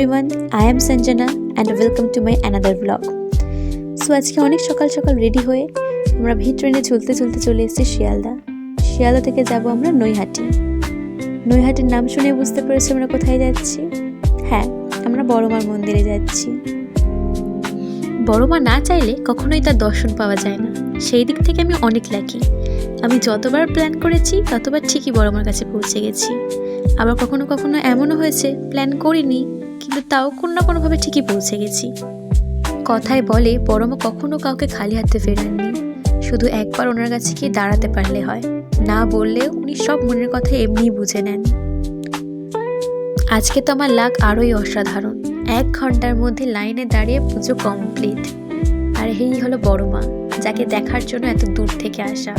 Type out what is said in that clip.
everyone, I am Sanjana and welcome to my another vlog. So আজকে অনেক সকাল সকাল রেডি হয়ে আমরা ভিড় ট্রেনে চলতে চলতে চলে এসেছি শিয়ালদা থেকে যাব আমরা নৈহাটির নাম শুনে বুঝতে পেরেছি আমরা কোথায় যাচ্ছি। হ্যাঁ, আমরা বড়মার মন্দিরে যাচ্ছি। বড়মা না চাইলে কখনোই তার দর্শন পাওয়া যায় না, সেই দিক থেকে আমি অনেক লাকি। আমি যতবার প্ল্যান করেছি ততবার ঠিকই বড়মার কাছে পৌঁছে গেছি। আবার কখনো কখনো এমনও হয়েছে প্ল্যান করিনি, কিন্তু তাও কোনো না কোনোভাবে ঠিকই পৌঁছে গেছি। কথায় বলে বড়মা কখনো কাউকে খালি হাতে ফেরাননি, শুধু একবার ওনার কাছে গিয়ে দাঁড়াতে পারলে হয়, না বললেও উনি সব মনের কথা এমনিই বুঝে নেন। আজকে তো আমার লাক আরোই অসাধারণ, 1 ঘন্টার মধ্যে লাইনে দাঁড়িয়ে পুজো কমপ্লিট। আর এই হলো বড়মা, যাকে দেখার জন্য এত দূর থেকে আসা।